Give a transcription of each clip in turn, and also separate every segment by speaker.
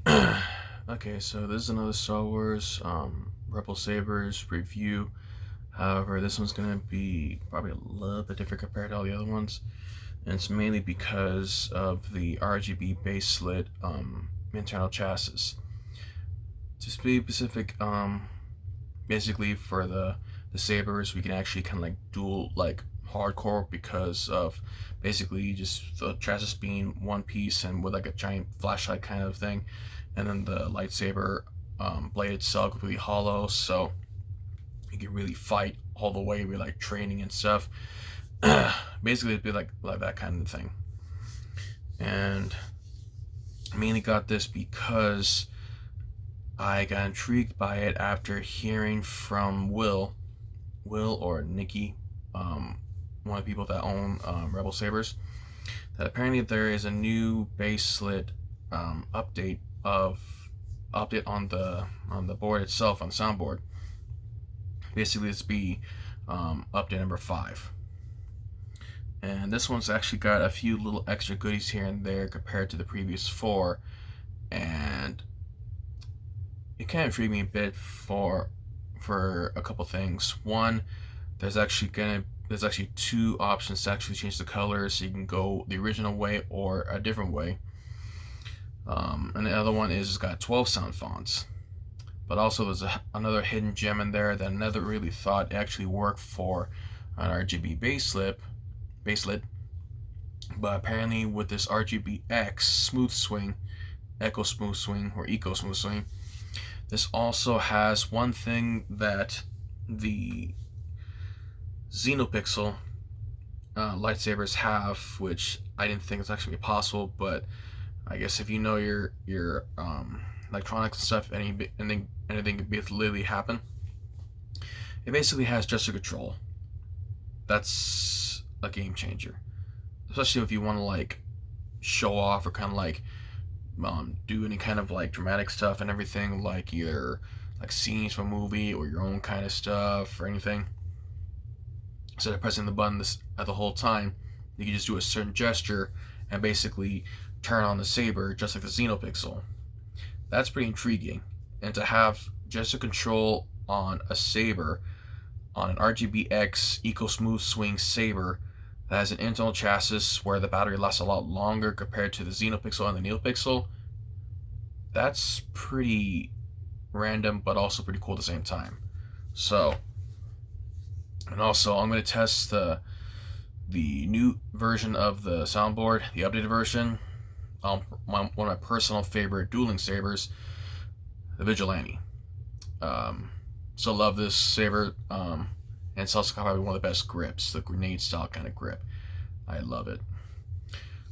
Speaker 1: Okay, so this is another Star Wars Rebel Sabers review. However, this one's gonna be probably a little bit different compared to all the other ones, and it's mainly because of the RGB baselit internal chassis. To be specific, basically for the Sabers, we can actually kind of like dual like hardcore because of basically just the chassis being one piece and with like a giant flashlight kind of thing, and then the lightsaber blade itself completely hollow, so you can really fight all the way with like training and stuff. Basically, it'd be like that kind of thing. And I mainly got this because I got intrigued by it after hearing from Will or Nikki, one of the people that own Rebel Sabers, that apparently there is a new baselit update on the board itself, on the soundboard. Basically, it's be update number 5, and this one's actually got a few little extra goodies here and there compared to the previous 4, and it kind of intrigued me a bit for a couple things. One, there's actually 2 options to actually change the colors, so you can go the original way or a different way. And the other one is it's got 12 sound fonts, but also there's another hidden gem in there that I never really thought actually worked for an RGB baselit. But apparently with this RGBX Smoothwing, Echo Smoothwing, or Eco Smoothwing, this also has one thing that the Xenopixel lightsabers have, which I didn't think was actually possible, but I guess if you know your electronics and stuff, anything could literally happen. It basically has gesture control. That's a game changer, especially if you want to like show off or kind of like do any kind of like dramatic stuff and everything, like either like scenes from a movie or your own kind of stuff or anything. Instead of pressing the button the whole time, you can just do a certain gesture and basically turn on the saber just like the Xenopixel. That's pretty intriguing. And to have gesture control on a saber, on an RGBX Eco Smoothwing saber that has an internal chassis where the battery lasts a lot longer compared to the Xenopixel and the NeoPixel, that's pretty random but also pretty cool at the same time. So, and also I'm going to test the new version of the soundboard, the updated version, one of my personal favorite dueling sabers, the Vigilante. Still love this saber, and it's also probably one of the best grips, the grenade style kind of grip. I love it.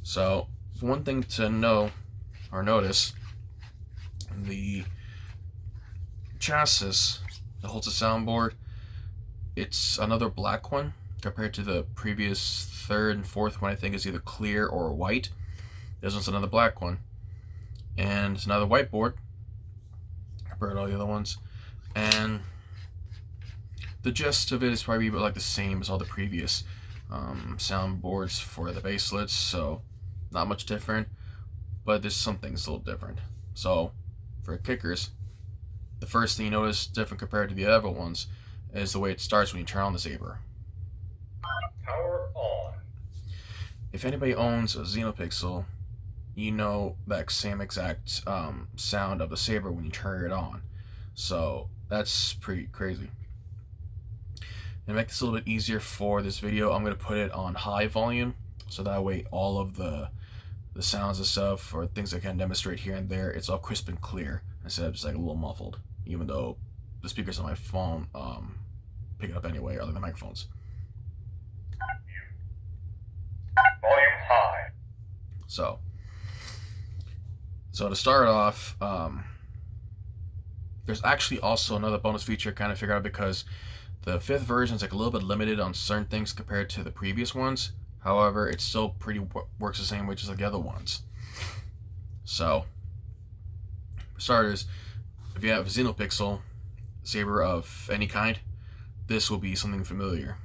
Speaker 1: So, one thing to know or notice, the chassis that holds the soundboard, it's another black one compared to the previous 3rd and 4th one. I think is either clear or white. This one's another black one, and it's another whiteboard compared to all the other ones. And the gist of it is probably like the same as all the previous soundboards for the baselets, so not much different, but there's some things a little different. So for kickers, the first thing you notice different compared to the other ones is the way it starts when you turn on the saber.
Speaker 2: Power on.
Speaker 1: If anybody owns a Xenopixel, you know that same exact sound of the saber when you turn it on. So that's pretty crazy. And to make this a little bit easier for this video, I'm going to put it on high volume, so that way all of the sounds and stuff, or things I can demonstrate here and there, it's all crisp and clear instead of just like a little muffled, even though the speakers on my phone pick it up anyway, other than microphones.
Speaker 2: Volume high.
Speaker 1: So to start off, there's actually also another bonus feature I kind of figured out, because the 5th version is like a little bit limited on certain things compared to the previous ones. However, it still pretty works the same way just like the other ones. So, for starters, if you have a Xenopixel saber of any kind, this will be something familiar.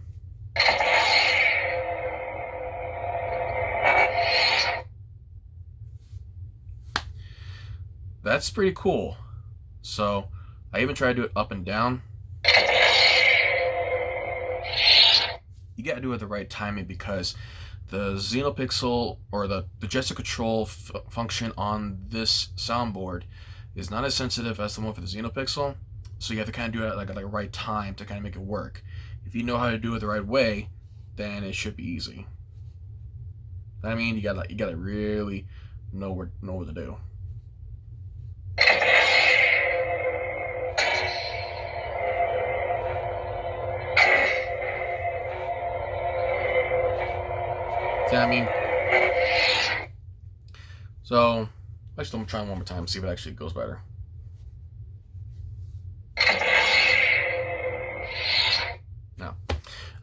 Speaker 1: that's pretty cool. So I even try to do it up and down. You gotta do it the right timing because the Xenopixel or the gesture control function on this soundboard is not as sensitive as the one for the Xenopixel. So you have to kind of do it at like the right time to kind of make it work. If you know how to do it the right way, then it should be easy. I mean, you gotta really know what to do. See what I mean? So, actually, I'm trying one more time, see if it actually goes better. No.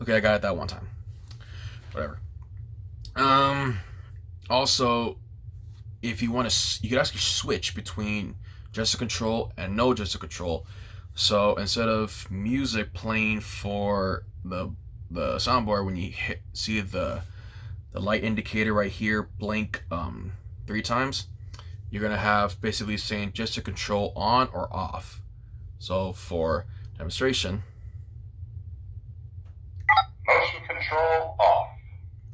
Speaker 1: Okay, I got it that one time. Whatever. Also, if you want to, you can actually switch between gesture control and no gesture control. So instead of music playing for the soundboard, when you see the light indicator right here blink 3 times, you're gonna have basically saying gesture control on or off. So for demonstration,
Speaker 2: Motion control off.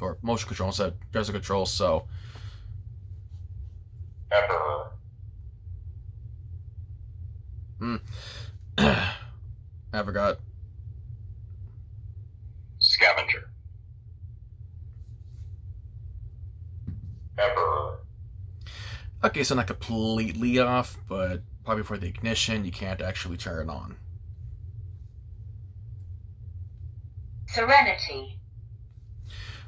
Speaker 1: for motion control instead of gesture control. So
Speaker 2: Emperor.
Speaker 1: I forgot.
Speaker 2: Scavenger. Emperor.
Speaker 1: Okay, so not completely off, but probably for the ignition, you can't actually turn it on.
Speaker 3: Serenity.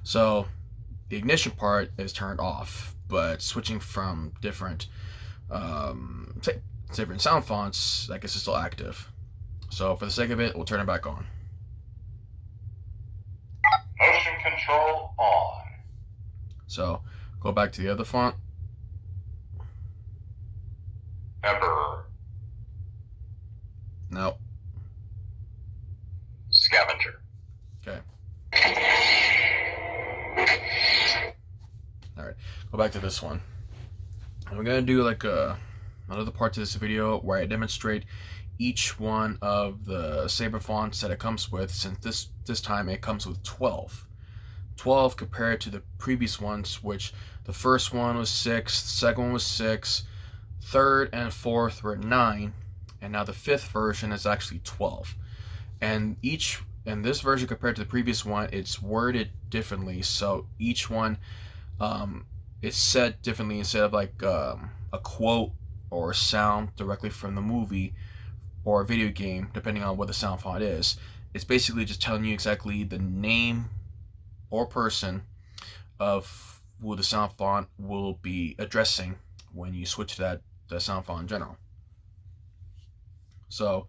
Speaker 1: So the ignition part is turned off, but switching from different different sound fonts, I guess it's still active. So for the sake of it, we'll turn it back on.
Speaker 2: Motion control on.
Speaker 1: So go back to the other font.
Speaker 2: Emperor.
Speaker 1: No.
Speaker 2: Scavenger.
Speaker 1: Okay. Alright, go back to this one. And we're gonna do like another part to this video where I demonstrate each one of the Saber fonts that it comes with, since this time it comes with 12. 12 compared to the previous ones, which the first one was 6, the second one was 6, third and fourth were 9, and now the fifth version is actually 12. And this version compared to the previous one, it's worded differently. So each one it's said differently. Instead of like a quote or a sound directly from the movie or a video game, depending on what the sound font is, it's basically just telling you exactly the name or person of who the sound font will be addressing when you switch to that sound font in general. So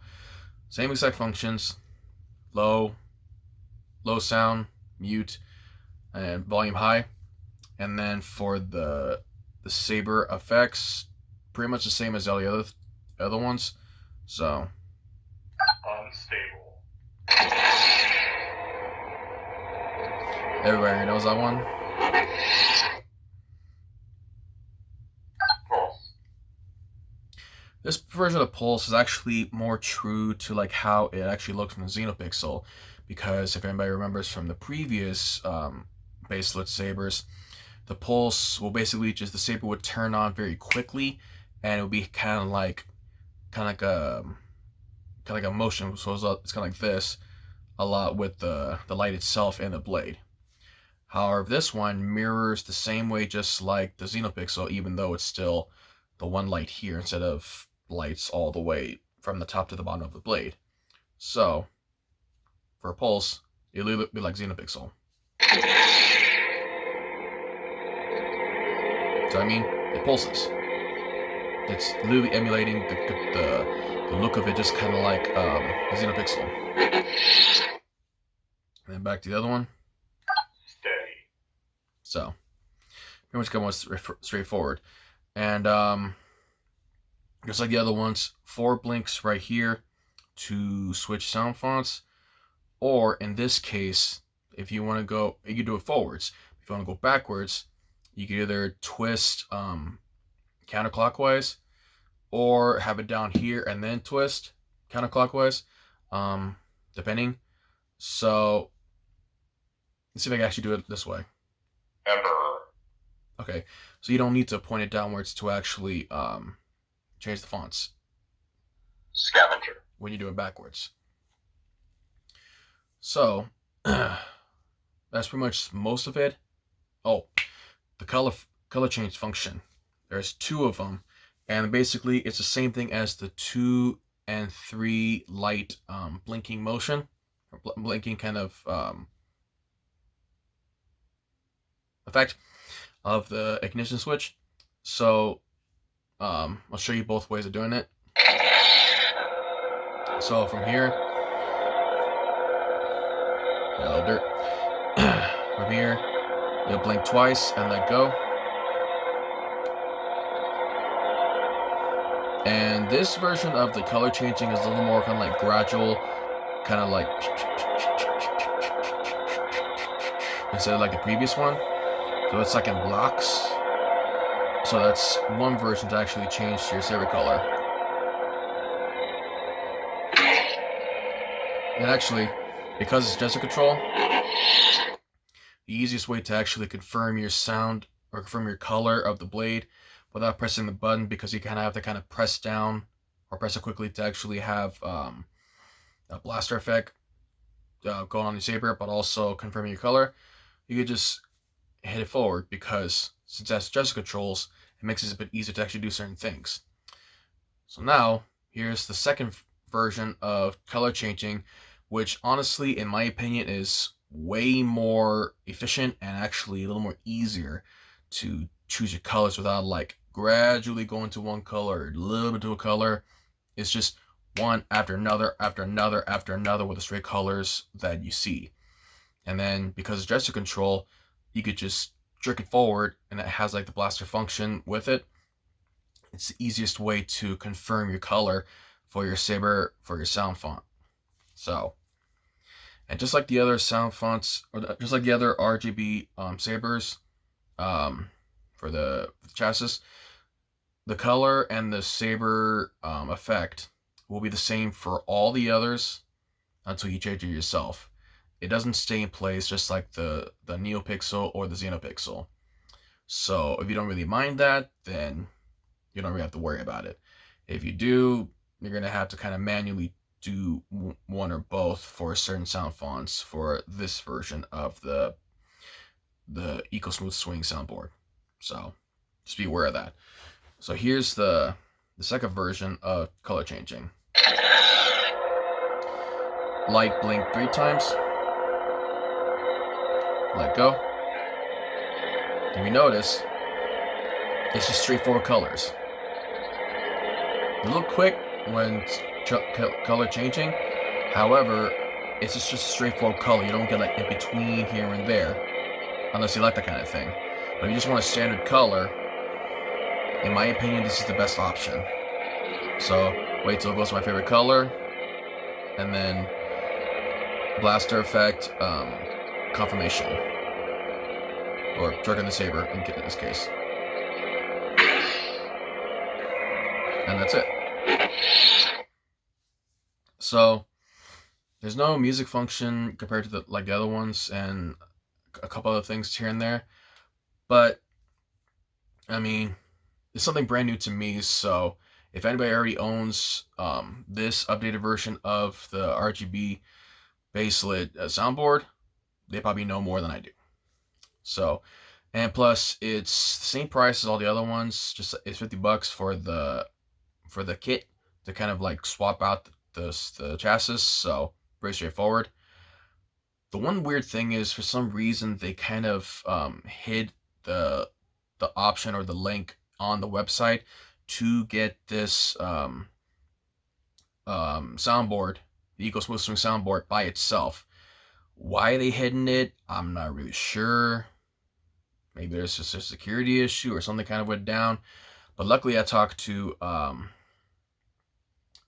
Speaker 1: same exact functions: low sound, mute, and volume high. And then for the Saber effects, pretty much the same as all the other ones. So
Speaker 2: Unstable.
Speaker 1: everybody knows that one.
Speaker 2: Pulse.
Speaker 1: This version of the Pulse is actually more true to like how it actually looks from the Xenopixel, because if anybody remembers from the previous baselit Sabers, the Pulse will basically just, the Saber would turn on very quickly, and it would be kind of like a motion. So it's kind of like this, a lot with the light itself and the blade. However, this one mirrors the same way, just like the Xenopixel, even though it's still the one light here instead of lights all the way from the top to the bottom of the blade. So for a Pulse, it'll be like Xenopixel. So I mean, it pulses. It's literally emulating the look of it, just kind of like the Xenopixel. And then back to the other one.
Speaker 2: Steady.
Speaker 1: So pretty much going straightforward. And just like the other ones, 4 blinks right here to switch sound fonts. Or in this case, if you want to go, you can do it forwards. If you want to go backwards, you can either twist counterclockwise or have it down here and then twist counterclockwise, depending. So let's see if I can actually do it this way.
Speaker 2: Emperor.
Speaker 1: Okay, so you don't need to point it downwards to actually change the fonts
Speaker 2: Scavenger.
Speaker 1: when you do it backwards. So that's pretty much most of it. Oh, the color change function. There's 2 of them, and basically it's the same thing as the 2 and 3 light blinking motion, or blinking kind of effect of the ignition switch. So I'll show you both ways of doing it. So from here, a little dirt. From here, you'll blink twice and let go. And this version of the color changing is a little more kind of like gradual, kind of like instead of like the previous one. So it's like in blocks. So that's one version to actually change your saber color. And actually, because it's gesture control, the easiest way to actually confirm your sound or confirm your color of the blade without pressing the button, because you kind of have to kind of press down or press it quickly to actually have a blaster effect going on your saber, but also confirming your color, you could just hit it forward, because since that's gesture controls, it makes it a bit easier to actually do certain things. So now, here's the second version of color changing, which honestly, in my opinion, is way more efficient and actually a little more easier to choose your colors without like gradually going to one color, a little bit to a color. It's just one after another, after another, after another with the straight colors that you see. And then because it's gesture control, you could just jerk it forward and it has like the blaster function with it. It's the easiest way to confirm your color for your saber, for your sound font. So, and just like the other sound fonts, or just like the other RGB sabers for the chassis, the color and the saber effect will be the same for all the others until you change it yourself. It doesn't stay in place, just like the NeoPixel or the XenoPixel. So if you don't really mind that, then you don't really have to worry about it. If you do, you're going to have to kind of manually do one or both for certain sound fonts for this version of the Smoothwing soundboard. So just be aware of that. So here's the second version of color changing. Light blink 3 times. Let go. If you notice, it's just straightforward colors. A little quick when color changing. However, it's just a straightforward color. You don't get like in between here and there, unless you like that kind of thing. But if you just want a standard color, in my opinion, this is the best option. So wait till it goes to my favorite color, and then blaster effect, confirmation, or jerking the saber in this case, and that's it. So there's no music function compared to the other ones, and a couple other things here and there. But I mean, it's something brand new to me. So if anybody already owns this updated version of the RGB baselit soundboard, they probably know more than I do. So, and plus it's the same price as all the other ones. Just it's $50 for the kit to kind of like swap out the chassis. So pretty straightforward. The one weird thing is, for some reason, they kind of hid the option or the link on the website to get this soundboard, the Smoothwing soundboard by itself. Why they hidden it, I'm not really sure. Maybe there's just a security issue or something kind of went down. But luckily I talked to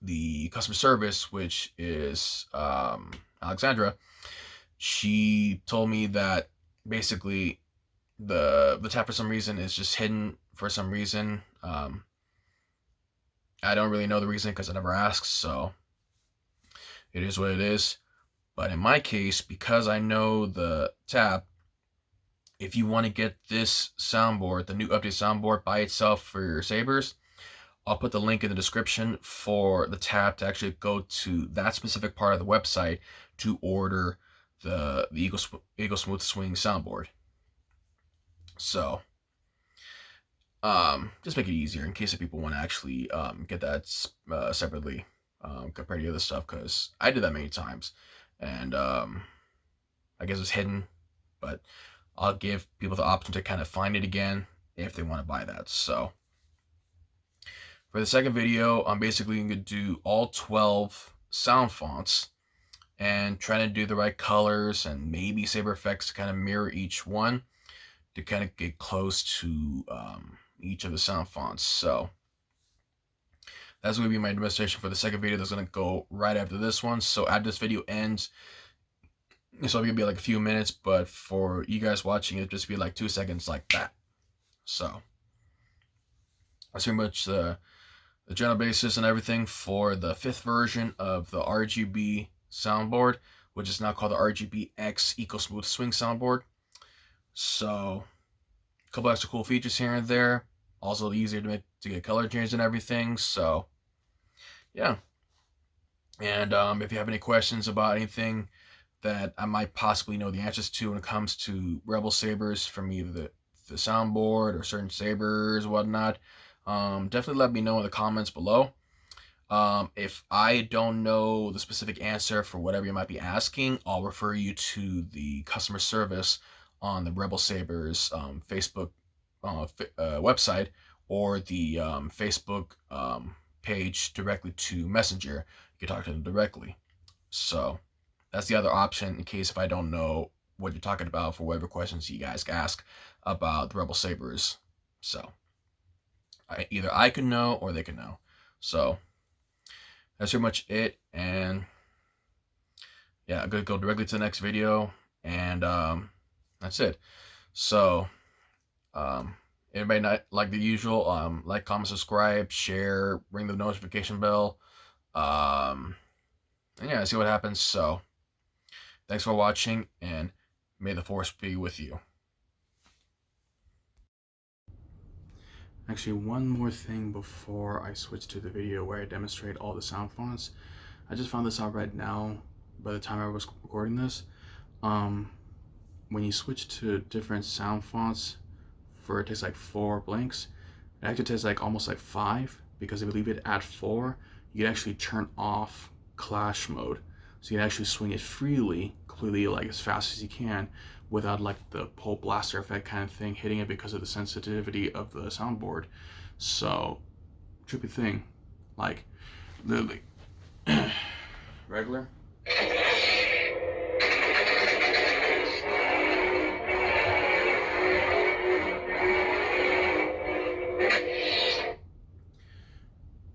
Speaker 1: the customer service, which is Alexandra. She told me that basically the tab for some reason is just hidden for some reason. I don't really know the reason because I never asked, so it is what it is. But in my case, because I know the tab, if you want to get this soundboard, the new update soundboard by itself for your Sabers, I'll put the link in the description for the tab to actually go to that specific part of the website to order the Eagle Smoothwing soundboard. So, just make it easier in case if people want to actually get that separately compared to the other stuff, because I did that many times, and I guess it's hidden, but I'll give people the option to kind of find it again if they want to buy that. So for the second video, I'm basically going to do all 12 sound fonts and trying to do the right colors and maybe Saber effects to kind of mirror each one to kind of get close to each of the sound fonts. So that's going to be my demonstration for the second video that's going to go right after this one. So after this video ends, it's only going to be like a few minutes, but for you guys watching, it'll just be like 2 seconds like that. So that's pretty much the general basis and everything for the 5th version of the RGB soundboard, which is now called the RGBX Eco Smooth Swing soundboard. So a couple extra cool features here and there. Also easier to get color change and everything. So yeah. And if you have any questions about anything that I might possibly know the answers to when it comes to Rebel Sabers from either the soundboard or certain Sabers or whatnot, definitely let me know in the comments below. If I don't know the specific answer for whatever you might be asking, I'll refer you to the customer service on the Rebel Sabers Facebook website, or the Facebook page directly to Messenger. You can talk to them directly. So that's the other option in case if I don't know what you're talking about for whatever questions you guys ask about the Rebel Sabers. So either I can know or they can know. So that's pretty much it. And yeah, I'm gonna go directly to the next video, and that's it. So everybody, not like the usual, like, comment, subscribe, share, ring the notification bell, and yeah, see what happens. So thanks for watching, and may the force be with you. Actually, one more thing before I switch to the video where I demonstrate all the sound fonts. I just found this out right now by the time I was recording this. When you switch to different sound fonts, for it takes like 4 blinks, it actually takes like almost like 5, because if you leave it at 4, you can actually turn off clash mode. So you can actually swing it freely, completely, like as fast as you can, without like the pole blaster effect kind of thing hitting it because of the sensitivity of the soundboard. So trippy thing, like literally regular.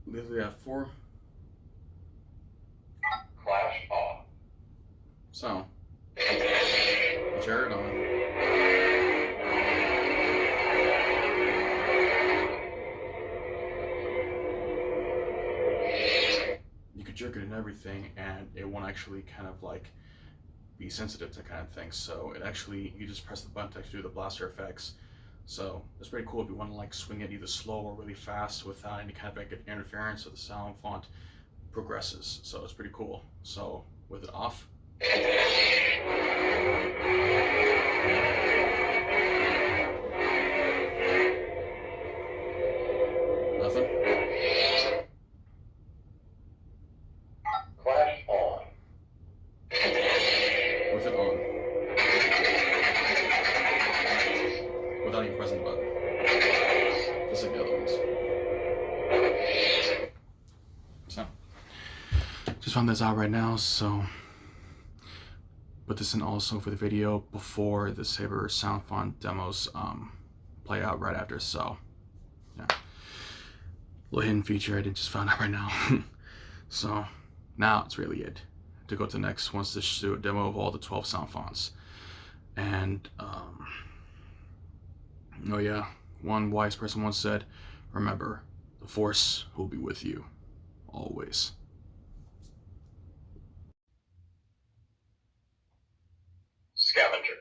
Speaker 1: Literally at 4.
Speaker 2: Clash on.
Speaker 1: So turn it on. You could jerk it and everything, and it won't actually kind of like be sensitive to kind of thing. So it actually, you just press the button to actually do the blaster effects. So it's pretty cool if you want to like swing it either slow or really fast without any kind of like interference, so the sound font progresses. So it's pretty cool. So with it off, nothing.
Speaker 2: Clash on.
Speaker 1: With it on, without even pressing the button, just like the other ones. So just found this out right now, so put this in also for the video before the Saber sound font demos play out right after. So yeah, little hidden feature I just found out right now. So now it's really it to go to the next, once this do a demo of all the 12 sound fonts. And oh yeah, one wise person once said, remember, The Force will be with you, always.
Speaker 2: Scavenger.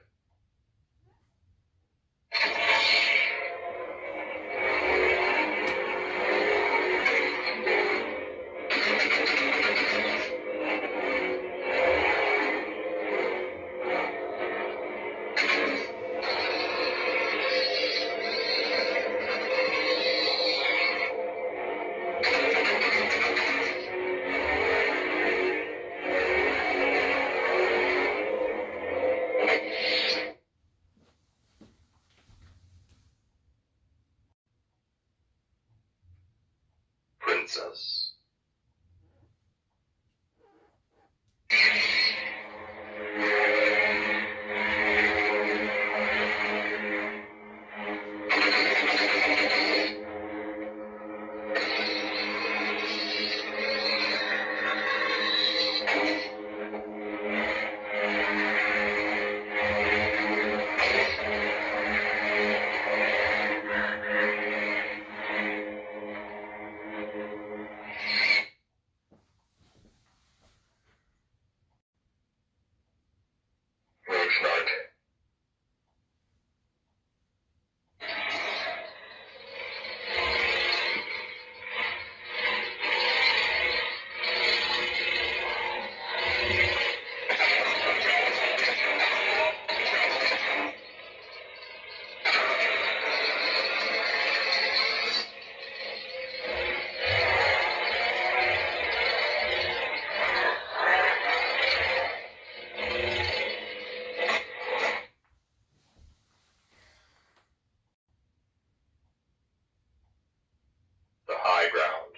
Speaker 2: Princess. Roach Knight. The High Ground.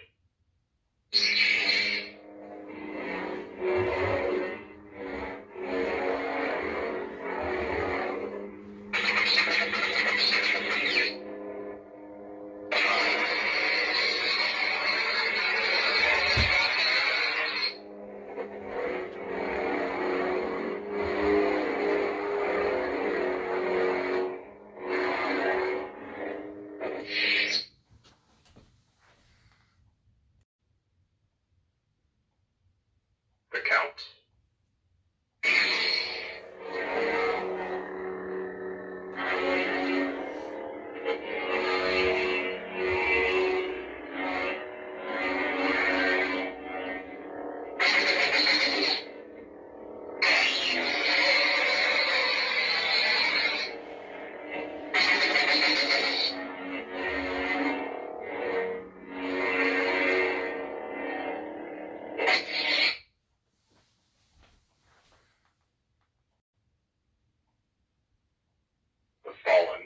Speaker 2: The Count. The Fallen.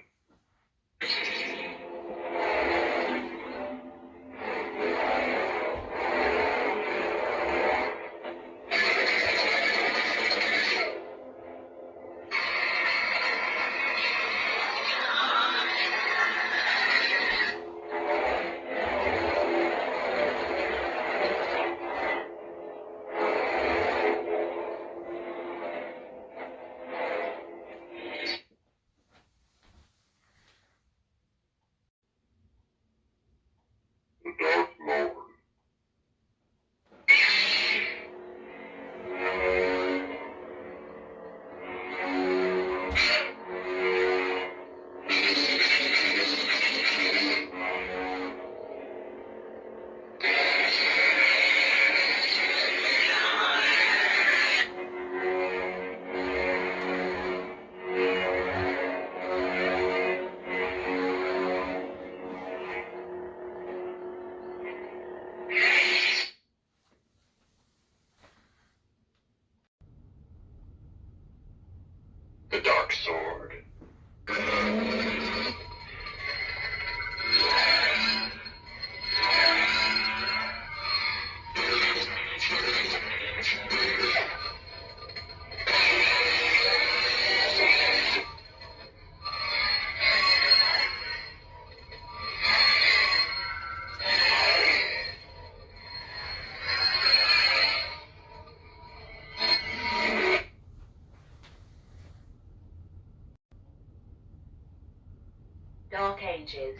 Speaker 2: The Dark Lord. The Dark Sword.
Speaker 3: Dark Ages.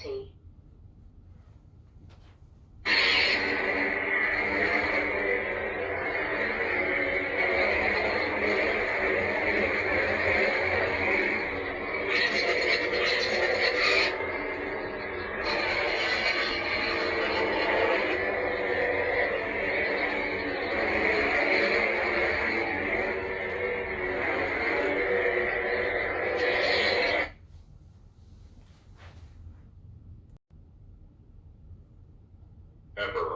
Speaker 3: Reality.
Speaker 2: Emperor.